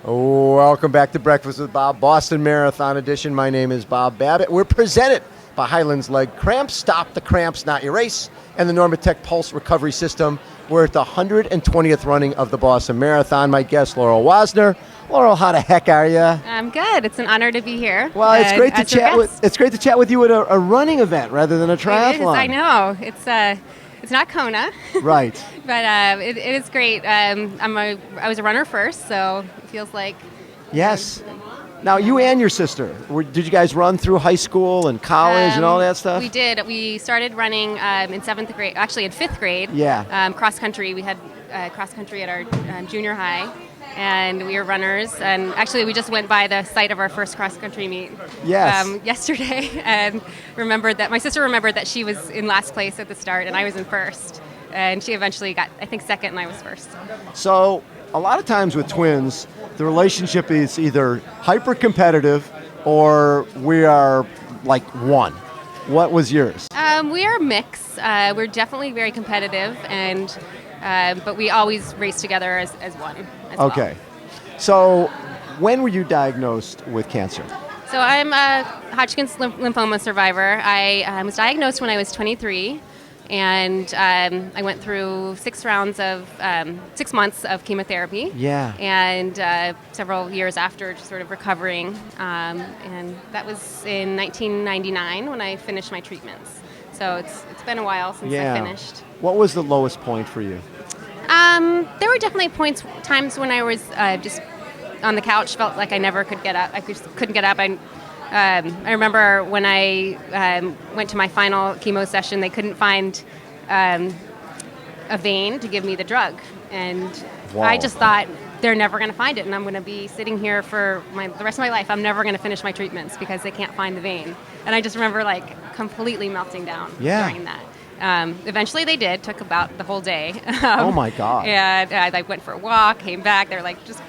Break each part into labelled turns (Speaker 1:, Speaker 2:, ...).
Speaker 1: Oh, welcome back to Breakfast with Bob, Boston Marathon Edition. My name is Bob Babbitt. We're presented by Hyland's Leg Cramps. Stop the cramps, not your race. And the NormaTec Pulse Recovery System. We're at the 120th running of the Boston Marathon. My guest, Laurel Wassner. Laurel, how the heck are you?
Speaker 2: I'm good. It's an honor to be here.
Speaker 1: Well, it's great to chat with. It's great to chat with you at a running event rather than a triathlon.
Speaker 2: It is, I know. It's not Kona.
Speaker 1: Right.
Speaker 2: But it is great. I was a runner first, so it feels like.
Speaker 1: Yes. Now, you and your sister, did you guys run through high school and college and all that stuff?
Speaker 2: We did. We started running in 7th grade, actually in 5th grade.
Speaker 1: Yeah.
Speaker 2: Cross country. We had cross country at our junior high, and we were runners. And actually, we just went by the site of our first cross country meet yesterday, and remembered that my sister remembered that she was in last place at the start, and I was in first. And she eventually got, I think, second, and I was first.
Speaker 1: So a lot of times with twins, the relationship is either hyper competitive or we are like one. What was yours?
Speaker 2: We are a mix. We're definitely very competitive, and but we always race together as one.
Speaker 1: Okay. So when were you diagnosed with cancer?
Speaker 2: So I'm a Hodgkin's lymphoma survivor. I was diagnosed when I was 23. And I went through 6 months of chemotherapy.
Speaker 1: Yeah.
Speaker 2: And several years after, just sort of recovering. And that was in 1999 when I finished my treatments. So it's been a while since I finished.
Speaker 1: What was the lowest point for you?
Speaker 2: There were definitely times when I was just on the couch, felt like I never could get up. I just couldn't get up. I remember when I went to my final chemo session, they couldn't find a vein to give me the drug. And I just thought, they're never going to find it, and I'm going to be sitting here for the rest of my life. I'm never going to finish my treatments because they can't find the vein. And I just remember completely melting down during that. Eventually they did. Took about the whole day.
Speaker 1: Oh my God.
Speaker 2: And I went for a walk, came back. They were like, just,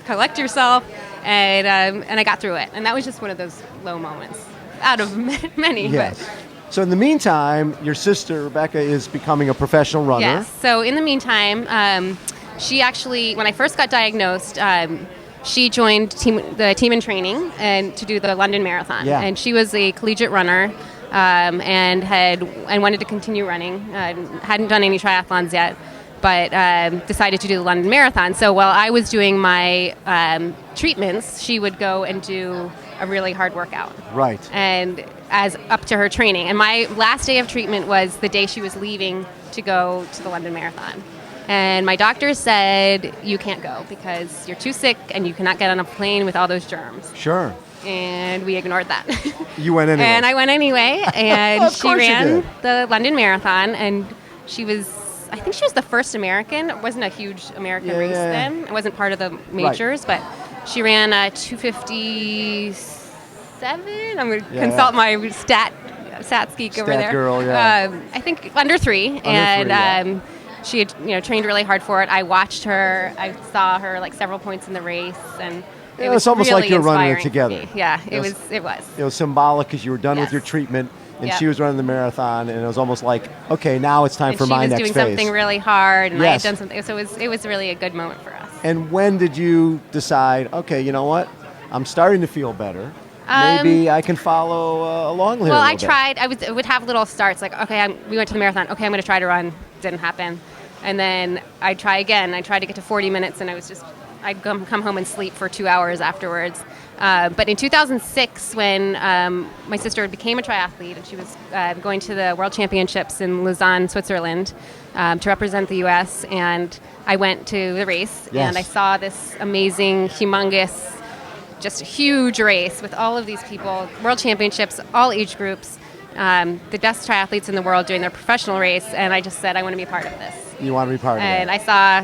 Speaker 2: collect yourself. And I got through it. And that was just one of those low moments out of many.
Speaker 1: Yes. So in the meantime, your sister, Rebecca, is becoming a professional runner.
Speaker 2: Yes. So in the meantime, she actually, when I first got diagnosed, she joined the team in training and to do the London Marathon.
Speaker 1: Yeah.
Speaker 2: And she was a collegiate runner. And wanted to continue running. Hadn't done any triathlons yet, but decided to do the London Marathon. So while I was doing my treatments, she would go and do a really hard workout.
Speaker 1: Right.
Speaker 2: And as up to her training. And my last day of treatment was the day she was leaving to go to the London Marathon. And my doctor said, you can't go because you're too sick and you cannot get on a plane with all those germs.
Speaker 1: Sure.
Speaker 2: And we ignored that.
Speaker 1: You went anyway.
Speaker 2: And I went anyway, and she ran
Speaker 1: did.
Speaker 2: the London Marathon, and I think she was the first American. It wasn't a huge American race then. It wasn't part of the majors, but she ran 2:57. I'm going to consult my stat geek over there.
Speaker 1: Girl, yeah.
Speaker 2: I think under 3. She had trained really hard for it. I watched her. I saw her several points in the race, and it was
Speaker 1: almost
Speaker 2: really
Speaker 1: like you're running it
Speaker 2: inspiring
Speaker 1: together.
Speaker 2: Yeah, it was.
Speaker 1: It was symbolic because you were done with your treatment, and she was running the marathon, and it was almost like, okay, now it's time for my next phase.
Speaker 2: She was doing something really hard, and I had done something. So it was really a good moment for us.
Speaker 1: And when did you decide, okay, you know what? I'm starting to feel better. Maybe I can follow along here.
Speaker 2: Well, I tried. I would have little starts, we went to the marathon. Okay, I'm going to try to run. Didn't happen. And then I'd try again. I tried to get to 40 minutes, and I'd come home and sleep for 2 hours afterwards. But in 2006, when my sister became a triathlete, and she was going to the World Championships in Lausanne, Switzerland, to represent the U.S., and I went to the race, and I saw this amazing, humongous, just huge race with all of these people, World Championships, all age groups, the best triathletes in the world doing their professional race, and I just said, I want to be part of this.
Speaker 1: You want to be part of it.
Speaker 2: And I saw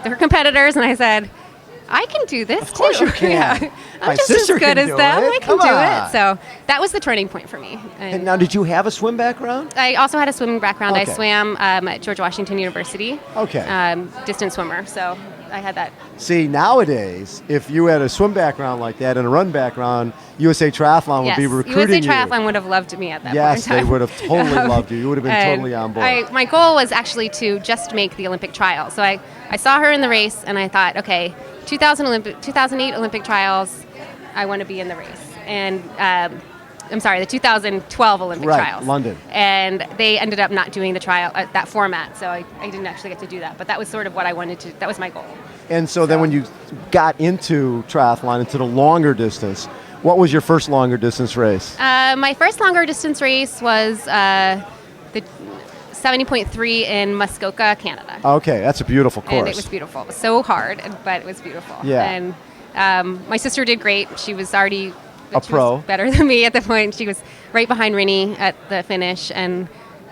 Speaker 2: their competitors, and I said, I can do this
Speaker 1: Of course
Speaker 2: too.
Speaker 1: you can.
Speaker 2: Yeah. I'm
Speaker 1: My
Speaker 2: just
Speaker 1: sister
Speaker 2: as good
Speaker 1: can
Speaker 2: as
Speaker 1: do
Speaker 2: them.
Speaker 1: it.
Speaker 2: I can
Speaker 1: Come
Speaker 2: do
Speaker 1: on.
Speaker 2: it. So that was the turning point for me.
Speaker 1: And now, did you have a swim background?
Speaker 2: I also had a swimming background.
Speaker 1: Okay.
Speaker 2: I swam at George Washington University.
Speaker 1: Okay.
Speaker 2: Distance swimmer. So I had that.
Speaker 1: See, nowadays, if you had a swim background like that and a run background, USA Triathlon would be recruiting
Speaker 2: USA Triathlon would have loved me at that point in
Speaker 1: Yes,
Speaker 2: time.
Speaker 1: they would have totally loved you. You would have been totally on board.
Speaker 2: My goal was actually to just make the Olympic trial. So I saw her in the race, and I thought, okay, 2008 Olympic trials, I want to be in the race. And I'm sorry, the 2012 Olympic trials.
Speaker 1: London.
Speaker 2: And they ended up not doing the trial at that format, so I didn't actually get to do that. But that was sort of what I wanted to, that was my goal.
Speaker 1: And so then when you got into triathlon, into the longer distance, what was your first longer distance race?
Speaker 2: My first longer distance race was the 70.3 in Muskoka, Canada.
Speaker 1: Okay, that's a beautiful course.
Speaker 2: And it was beautiful. It was so hard, but it was beautiful.
Speaker 1: Yeah.
Speaker 2: And my sister did great. She was already
Speaker 1: a pro.
Speaker 2: Was better than me at the point. She was right behind Rinny at the finish, and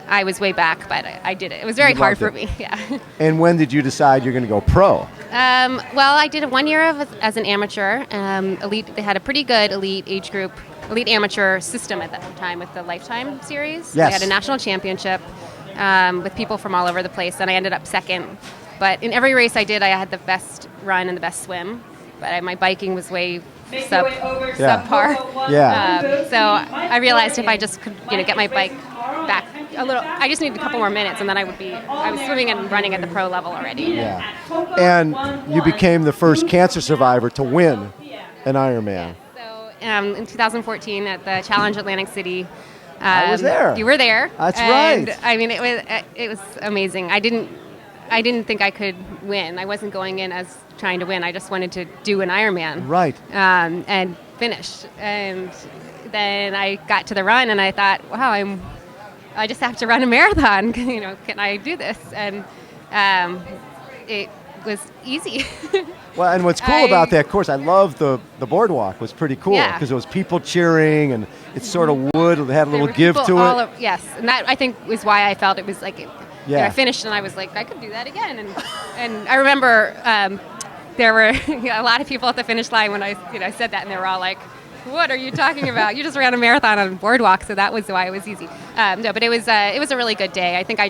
Speaker 2: I was way back, but I did it. It was very hard for me. Yeah.
Speaker 1: And when did you decide you're going to go pro?
Speaker 2: Well, I did 1 year as an amateur. Elite. They had a pretty good elite age group, elite amateur system at that time with the Lifetime series.
Speaker 1: Yes.
Speaker 2: They had a national championship with people from all over the place, and I ended up second. But in every race I did, I had the best run and the best swim. But my biking was way subpar.
Speaker 1: Yeah.
Speaker 2: So I realized if I just could, get my bike back a little, I just needed a couple more minutes, and then I was swimming and running at the pro level already.
Speaker 1: Yeah. And you became the first cancer survivor to win an Ironman.
Speaker 2: So in 2014 at the Challenge Atlantic City.
Speaker 1: I was there.
Speaker 2: You were there.
Speaker 1: That's
Speaker 2: and,
Speaker 1: right.
Speaker 2: I mean, it was amazing. I didn't think I could win. I wasn't going in as trying to win. I just wanted to do an Ironman.
Speaker 1: Right.
Speaker 2: And finish. And then I got to the run, and I thought, wow, I just have to run a marathon. Can I do this? And it was easy.
Speaker 1: Well, and what's cool about that course, I love the boardwalk was pretty cool because it was people cheering, and it's sort of wood. It had a little give to it.
Speaker 2: Yes, and that I think was why I felt it was like.
Speaker 1: Yeah.
Speaker 2: I finished, and I was like, I could do that again. And I remember there were a lot of people at the finish line when I said that, and they were all like, "What are you talking about? You just ran a marathon on boardwalk." So that was why it was easy. No, but it was a really good day. I think I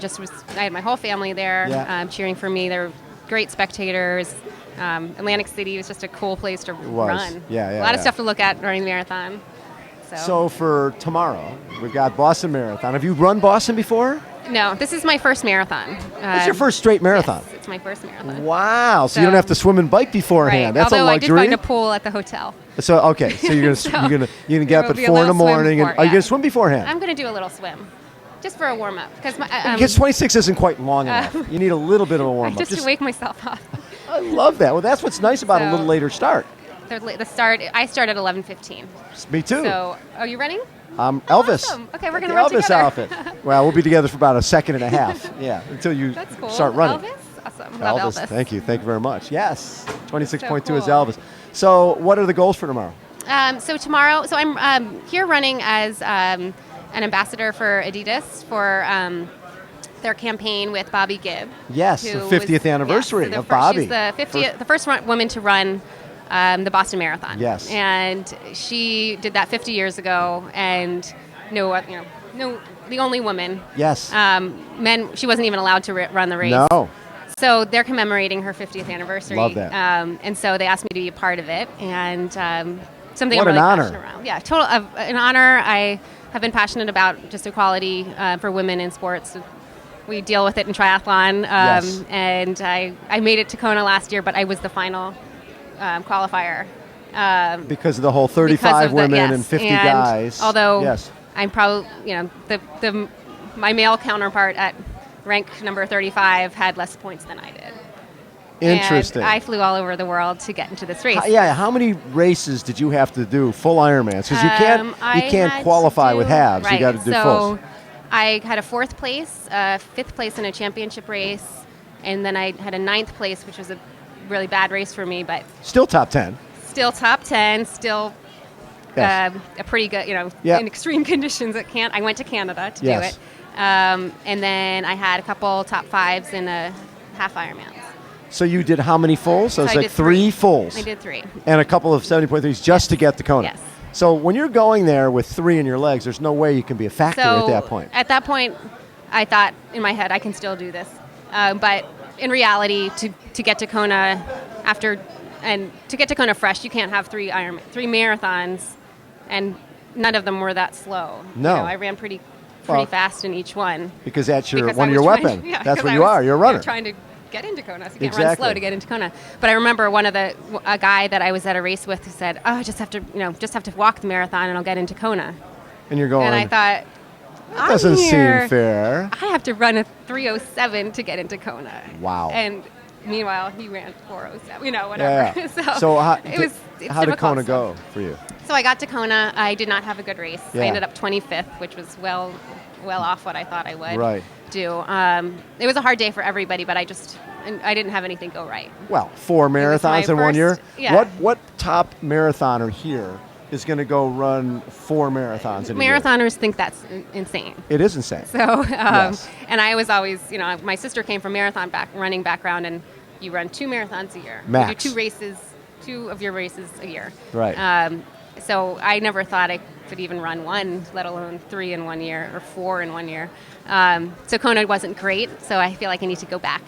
Speaker 2: had my whole family there cheering for me. There were great spectators. Atlantic City was just a cool place to run.
Speaker 1: Yeah,
Speaker 2: a lot of stuff to look at during the marathon.
Speaker 1: So for tomorrow, we've got Boston Marathon. Have you run Boston before?
Speaker 2: No, this is my first marathon.
Speaker 1: It's your first straight marathon?
Speaker 2: Yes, it's my first marathon.
Speaker 1: Wow, so you don't have to swim and bike beforehand.
Speaker 2: Right.
Speaker 1: That's
Speaker 2: Although
Speaker 1: a luxury.
Speaker 2: I did find a pool at the hotel.
Speaker 1: So okay, so you're gonna get up at 4 in the morning, and are you gonna swim beforehand?
Speaker 2: I'm gonna do a little swim, just for a warm up,
Speaker 1: because 26 isn't quite long enough. You need a little bit of a warm up,
Speaker 2: just to wake myself up.
Speaker 1: I love that. Well, that's what's nice about a little later start.
Speaker 2: The start. I start at 11:15.
Speaker 1: Me too.
Speaker 2: So, are you running?
Speaker 1: Elvis.
Speaker 2: Awesome. Okay, we're gonna run
Speaker 1: Elvis
Speaker 2: together.
Speaker 1: outfit. Well, we'll be together for about a second and a half. Yeah, until you start running.
Speaker 2: Elvis? Awesome. Love Elvis.
Speaker 1: Thank you very much. Yes, 26.2 is
Speaker 2: cool.
Speaker 1: Elvis. So, what are the goals for tomorrow?
Speaker 2: So tomorrow, I'm here running as an ambassador for Adidas for their campaign with Bobby Gibb.
Speaker 1: Yes, the 50th anniversary of Bobby.
Speaker 2: She's the first woman to run the Boston Marathon.
Speaker 1: Yes.
Speaker 2: And she did that 50 years ago, and the only woman.
Speaker 1: Yes.
Speaker 2: Men, she wasn't even allowed to run the race.
Speaker 1: No.
Speaker 2: So they're commemorating her 50th anniversary.
Speaker 1: Love that.
Speaker 2: And so they asked me to be a part of it, and something
Speaker 1: what
Speaker 2: I'm really
Speaker 1: an honor.
Speaker 2: passionate around. Yeah, an honor. I have been passionate about just equality for women in sports. We deal with it in triathlon,
Speaker 1: yes.
Speaker 2: And I made it to Kona last year, but I was the final qualifier.
Speaker 1: Because of the whole 35 women and 50 guys.
Speaker 2: Although
Speaker 1: yes.
Speaker 2: I'm probably, my male counterpart at rank number 35 had less points than I did.
Speaker 1: Interesting.
Speaker 2: And I flew all over the world to get into this race.
Speaker 1: How many races did you have to do full Ironmans? Because you can't qualify with halves.
Speaker 2: Right.
Speaker 1: You got to do fulls.
Speaker 2: I had a 4th place, 5th place in a championship race, and then I had a 9th place, which was a really bad race for me, but
Speaker 1: still top 10.
Speaker 2: Still top 10. Still
Speaker 1: yes.
Speaker 2: A pretty good, in extreme conditions. I went to Canada to do it, and then I had a couple top 5s in a half Ironmans.
Speaker 1: So you did how many fulls? So it's like 3 fulls.
Speaker 2: I did 3.
Speaker 1: And a couple of 70.3s just to get to Kona.
Speaker 2: Yes.
Speaker 1: So when you're going there with 3 in your legs, there's no way you can be a factor at that point.
Speaker 2: At that point, I thought in my head, I can still do this. But in reality, to get to Kona to get to Kona fresh, you can't have 3 marathons, and none of them were that slow.
Speaker 1: No.
Speaker 2: I ran pretty fast in each one.
Speaker 1: Because that's one of your weapons. That's what you are. You're a runner.
Speaker 2: Trying to get into Kona. So you can't run slow to get into Kona. But I remember a guy that I was at a race with who said, "Oh, I just have to walk the marathon and I'll get into Kona."
Speaker 1: And you're going.
Speaker 2: And I thought,
Speaker 1: that doesn't seem fair.
Speaker 2: I have to run a 3:07 to get into Kona.
Speaker 1: Wow.
Speaker 2: And meanwhile, he ran 4:07. Whatever.
Speaker 1: Yeah. So
Speaker 2: it's
Speaker 1: how did Kona
Speaker 2: so.
Speaker 1: go for you?
Speaker 2: So I got to Kona. I did not have a good race.
Speaker 1: Yeah.
Speaker 2: I ended up 25th, which was well off what I thought I would do. It was a hard day for everybody, but I didn't have anything go right.
Speaker 1: Well, 4 marathons in 1 year.
Speaker 2: Yeah.
Speaker 1: What top marathoner here is going to go run 4 marathons in a year?
Speaker 2: Marathoners think that's insane.
Speaker 1: It is insane.
Speaker 2: So,
Speaker 1: yes.
Speaker 2: And I was always, my sister came from running background, and you run 2 marathons a year.
Speaker 1: Max.
Speaker 2: You do 2 of your races a year.
Speaker 1: Right.
Speaker 2: So I never thought I could even run 1, let alone 3 in 1 year or 4 in 1 year. So Kona wasn't great. So I feel like I need to go back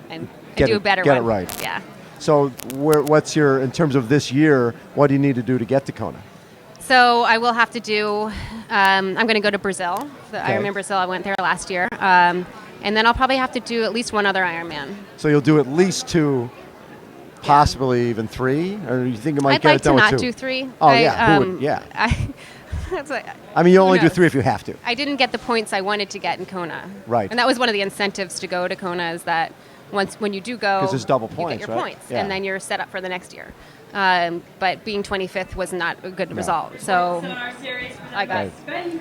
Speaker 2: and do a better one.
Speaker 1: Get it right.
Speaker 2: Yeah.
Speaker 1: So what's in terms of this year, what do you need to do to get to Kona?
Speaker 2: So I will have to do, I'm going to go to Brazil. The Ironman Brazil, I went there last year. And then I'll probably have to do at least 1 other Ironman.
Speaker 1: So you'll do at least 2, possibly even 3? Or you think you might get it done with 2?
Speaker 2: I'd like to not do 3.
Speaker 1: Oh, who would? Yeah. I mean, you only do 3 if you have to.
Speaker 2: I didn't get the points I wanted to get in Kona.
Speaker 1: Right.
Speaker 2: And that was one of the incentives to go to Kona, is that when you do go,
Speaker 1: because there's double points,
Speaker 2: you get your points,
Speaker 1: yeah.
Speaker 2: and then you're set up for the next year. But being 25th was not a good result. So I got.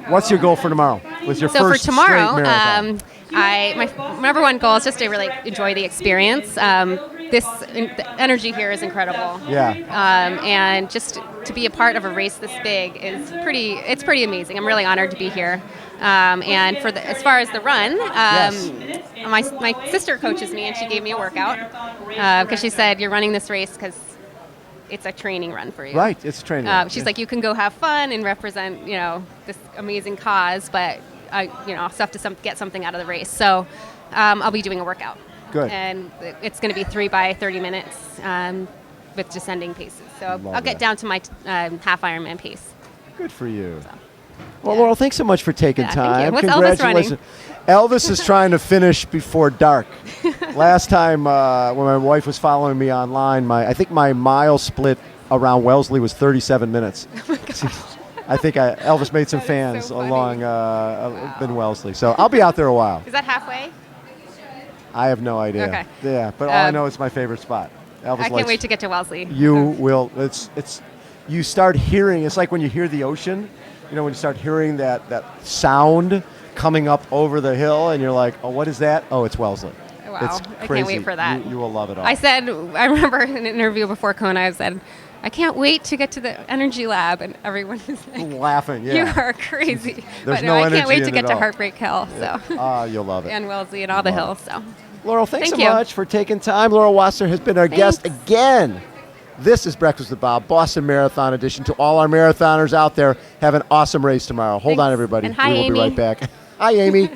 Speaker 1: What's your goal for tomorrow? Was your
Speaker 2: so
Speaker 1: first
Speaker 2: for tomorrow,
Speaker 1: straight marathon?
Speaker 2: my number 1 goal is just to really enjoy the experience. The energy here is incredible.
Speaker 1: Yeah.
Speaker 2: And just to be a part of a race this big is pretty amazing. I'm really honored to be here. And as far as the run, my sister coaches me, and she gave me a workout because she said, "You're running this race because it's a training run for you."
Speaker 1: Right, it's a training run.
Speaker 2: She's like, "You can go have fun and represent, this amazing cause, but I'll have to get something out of the race." So I'll be doing a workout.
Speaker 1: Good.
Speaker 2: And it's going to be 3 by 30 minutes with descending paces. So I'll get down to my half Ironman pace.
Speaker 1: Good for you. So. Well, Laurel, thanks so much for taking time.
Speaker 2: Thank you. What's Elvis running?
Speaker 1: Elvis is trying to finish before dark. Last time when my wife was following me online, I think my mile split around Wellesley was 37 minutes. Oh my God. I think Elvis made some fans
Speaker 2: so
Speaker 1: along in Wellesley. So I'll be out there a while.
Speaker 2: Is that halfway?
Speaker 1: I have no idea.
Speaker 2: Okay.
Speaker 1: Yeah, but all I know is my favorite spot. Elvis
Speaker 2: I can't wait to get to Wellesley.
Speaker 1: You will. You start hearing. It's like when you hear the ocean. When you start hearing that sound coming up over the hill, and you're like, "Oh, what is that? Oh, it's Wellesley."
Speaker 2: Wow.
Speaker 1: It's crazy.
Speaker 2: I can't wait for that.
Speaker 1: You will love it all.
Speaker 2: I remember in an interview before Kona, I said, "I can't wait to get to the energy lab," and everyone was like,
Speaker 1: laughing. Yeah.
Speaker 2: "You are crazy."
Speaker 1: There's
Speaker 2: but
Speaker 1: no
Speaker 2: I can't wait to
Speaker 1: in
Speaker 2: get
Speaker 1: it
Speaker 2: to
Speaker 1: all.
Speaker 2: Heartbreak Hill. So.
Speaker 1: You'll love it.
Speaker 2: And Wellesley and all the hills. So.
Speaker 1: Laurel, thanks
Speaker 2: Thank
Speaker 1: so
Speaker 2: you.
Speaker 1: much for taking time. Laurel Wassner has been our guest again. This is Breakfast with Bob, Boston Marathon edition. To all our marathoners out there, have an awesome race tomorrow. Hold on, everybody.
Speaker 2: And hi,
Speaker 1: we will
Speaker 2: Amy.
Speaker 1: be right back. Hi, Amy.